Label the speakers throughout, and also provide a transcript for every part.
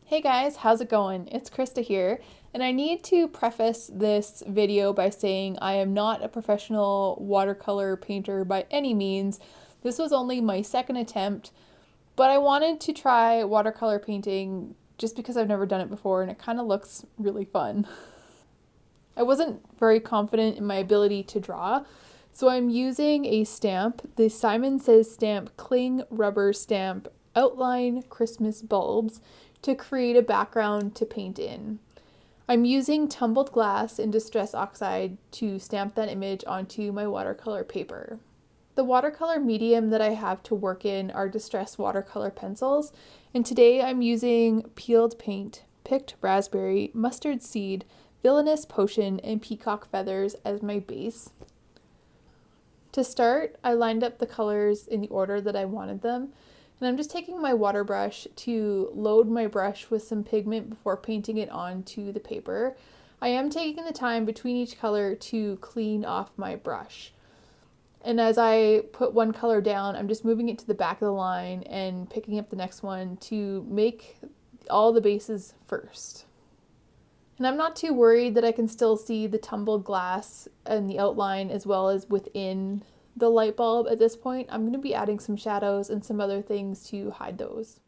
Speaker 1: Hey guys, how's it going? It's Krista here, and I need to preface this video by saying I am not a professional watercolor painter by any means. This was only my second attempt, but I wanted to try watercolor painting just because I've never done it before and it kind of looks really fun. I wasn't very confident in my ability to draw, so I'm using a stamp, the Simon Says Stamp Cling Rubber Stamp Outline Christmas Bulbs, to create a background to paint in. I'm using tumbled glass and distress oxide to stamp that image onto my watercolor paper. The watercolor medium that I have to work in are distress watercolor pencils, and today I'm using peeled paint, picked raspberry, mustard seed, villainous potion, and peacock feathers as my base. To start, I lined up the colors in the order that I wanted them, and I'm just taking my water brush to load my brush with some pigment before painting it onto the paper. I am taking the time between each color to clean off my brush. And as I put one color down, I'm just moving it to the back of the line and picking up the next one to make all the bases first. And I'm not too worried that I can still see the tumbled glass and the outline as well as within the light bulb at this point. I'm going to be adding some shadows and some other things to hide those.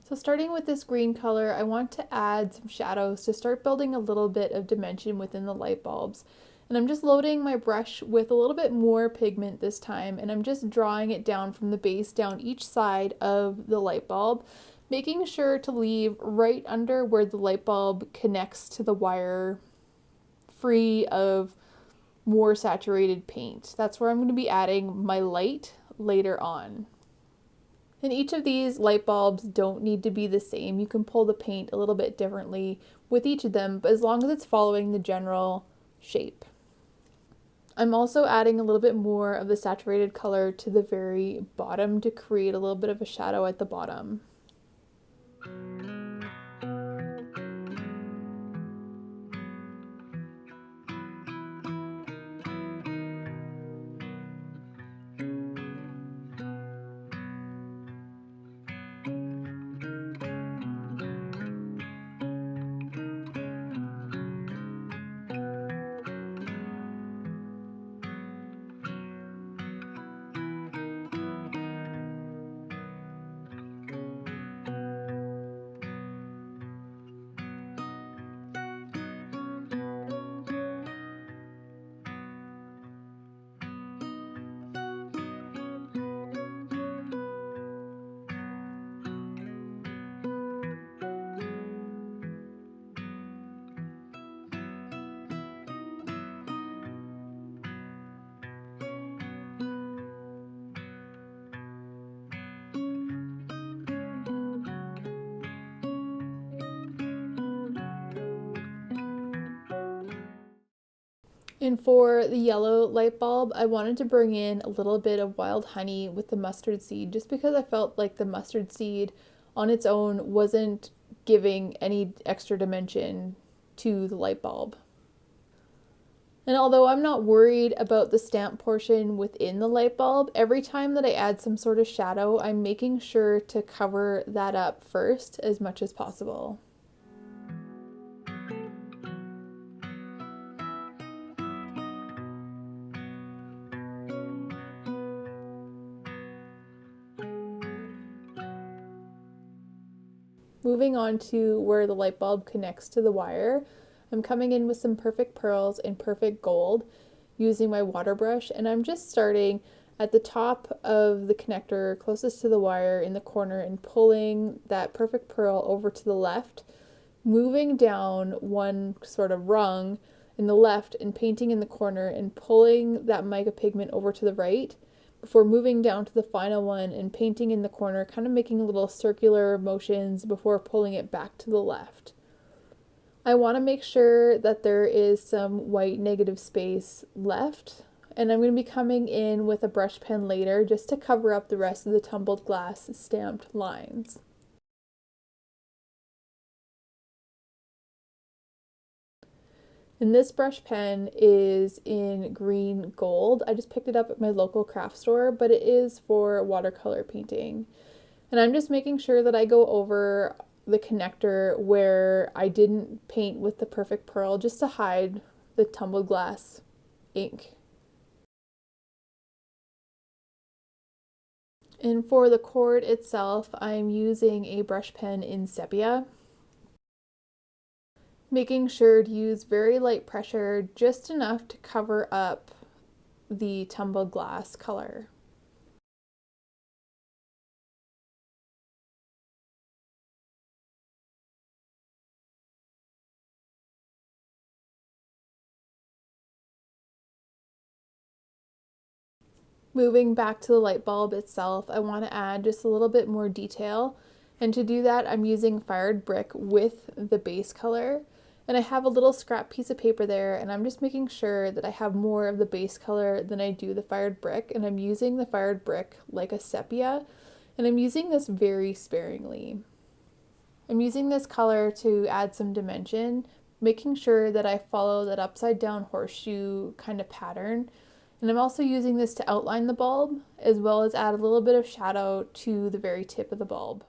Speaker 1: So starting with this green color, I want to add some shadows to start building a little bit of dimension within the light bulbs. And I'm just loading my brush with a little bit more pigment this time, and I'm just drawing it down from the base down each side of the light bulb, making sure to leave right under where the light bulb connects to the wire, free of more saturated paint. That's where I'm going to be adding my light later on. And each of these light bulbs don't need to be the same. You can pull the paint a little bit differently with each of them, but as long as it's following the general shape. I'm also adding a little bit more of the saturated color to the very bottom to create a little bit of a shadow at the bottom. And for the yellow light bulb, I wanted to bring in a little bit of wild honey with the mustard seed, just because I felt like the mustard seed on its own wasn't giving any extra dimension to the light bulb. And although I'm not worried about the stamp portion within the light bulb, every time that I add some sort of shadow, I'm making sure to cover that up first as much as possible. Moving on to where the light bulb connects to the wire, I'm coming in with some perfect pearls and perfect gold using my water brush, and I'm just starting at the top of the connector closest to the wire in the corner and pulling that perfect pearl over to the left, moving down one sort of rung in the left and painting in the corner and pulling that mica pigment over to the right before moving down to the final one and painting in the corner, kind of making little circular motions before pulling it back to the left. I want to make sure that there is some white negative space left, and I'm going to be coming in with a brush pen later just to cover up the rest of the tumbled glass stamped lines. And this brush pen is in green gold. I just picked it up at my local craft store, but it is for watercolor painting. And I'm just making sure that I go over the connector where I didn't paint with the perfect pearl just to hide the tumbled glass ink. And for the cord itself, I'm using a brush pen in sepia. Making sure to use very light pressure, just enough to cover up the tumbled glass color. Moving back to the light bulb itself, I want to add just a little bit more detail, and to do that I'm using fired brick with the base color. And I have a little scrap piece of paper there, and I'm just making sure that I have more of the base color than I do the fired brick, and I'm using the fired brick like a sepia, and I'm using this very sparingly. I'm using this color to add some dimension, making sure that I follow that upside down horseshoe kind of pattern. And I'm also using this to outline the bulb, as well as add a little bit of shadow to the very tip of the bulb.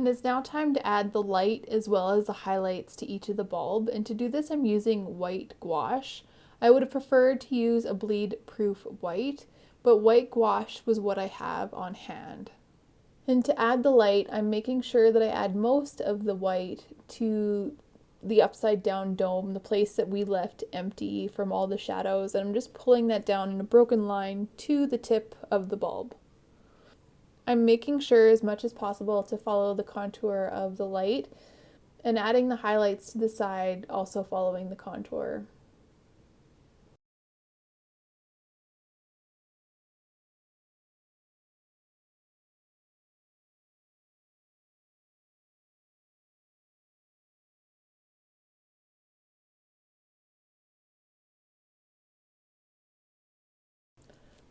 Speaker 1: And it's now time to add the light as well as the highlights to each of the bulb. And to do this, I'm using white gouache. I would have preferred to use a bleed-proof white, but white gouache was what I have on hand. And to add the light, I'm making sure that I add most of the white to the upside down dome, the place that we left empty from all the shadows, and I'm just pulling that down in a broken line to the tip of the bulb. I'm making sure as much as possible to follow the contour of the light and adding the highlights to the side, also following the contour.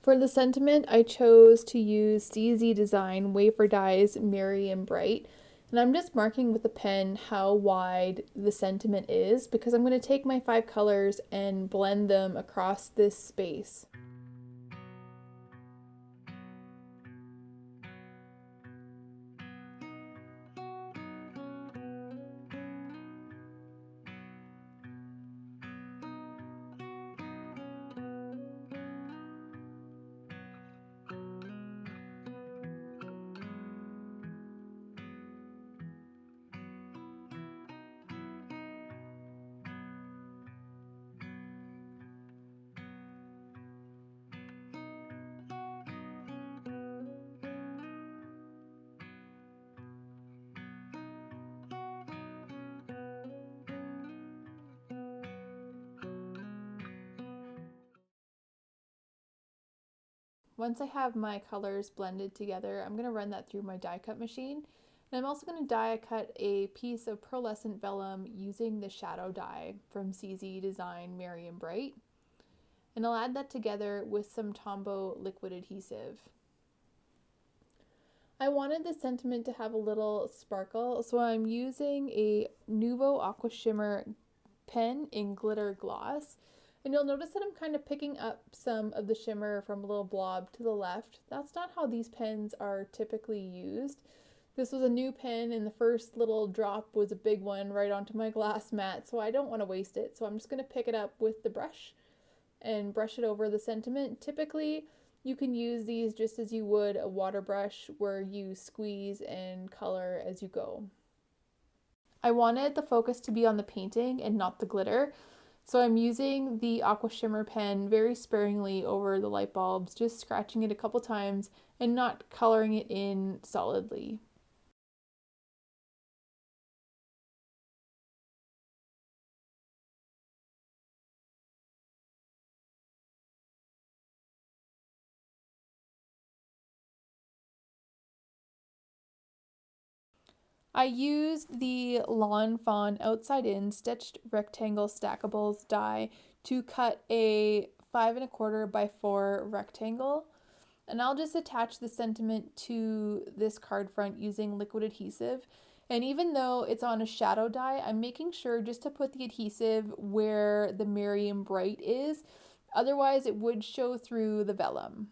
Speaker 1: For the sentiment, I chose to use CZ Design Wafer Dies Merry and Bright. And I'm just marking with a pen how wide the sentiment is because I'm going to take my 5 colors and blend them across this space. Once I have my colors blended together, I'm going to run that through my die cut machine. And I'm also going to die cut a piece of pearlescent vellum using the shadow die from CZ Design Merry and Bright. And I'll add that together with some Tombow liquid adhesive. I wanted the sentiment to have a little sparkle, so I'm using a Nuvo Aqua Shimmer pen in glitter gloss. And you'll notice that I'm kind of picking up some of the shimmer from a little blob to the left. That's not how these pens are typically used. This was a new pen and the first little drop was a big one right onto my glass mat, so I don't want to waste it. So I'm just going to pick it up with the brush and brush it over the sentiment. Typically, you can use these just as you would a water brush where you squeeze and color as you go. I wanted the focus to be on the painting and not the glitter, so I'm using the Aqua Shimmer pen very sparingly over the light bulbs, just scratching it a couple times and not coloring it in solidly. I used the Lawn Fawn Outside In Stitched Rectangle Stackables die to cut a 5 1/4 by 4 rectangle. And I'll just attach the sentiment to this card front using liquid adhesive. And even though it's on a shadow die, I'm making sure just to put the adhesive where the Merry and Bright is. Otherwise, it would show through the vellum.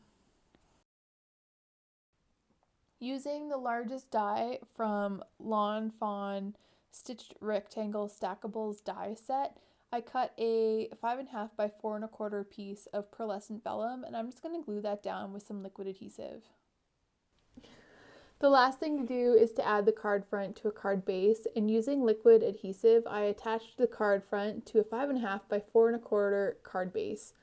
Speaker 1: Using the largest die from Lawn Fawn Stitched Rectangle Stackables die set, I cut a 5 1/2 by 4 1/4 piece of pearlescent vellum, and I'm just going to glue that down with some liquid adhesive. The last thing to do is to add the card front to a card base, and using liquid adhesive, I attached the card front to a 5 1/2 by 4 1/4 card base.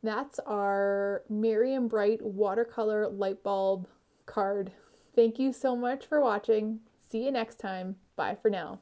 Speaker 1: That's our Merry and Bright watercolor light bulb card. Thank you so much for watching. See you next time. Bye for now.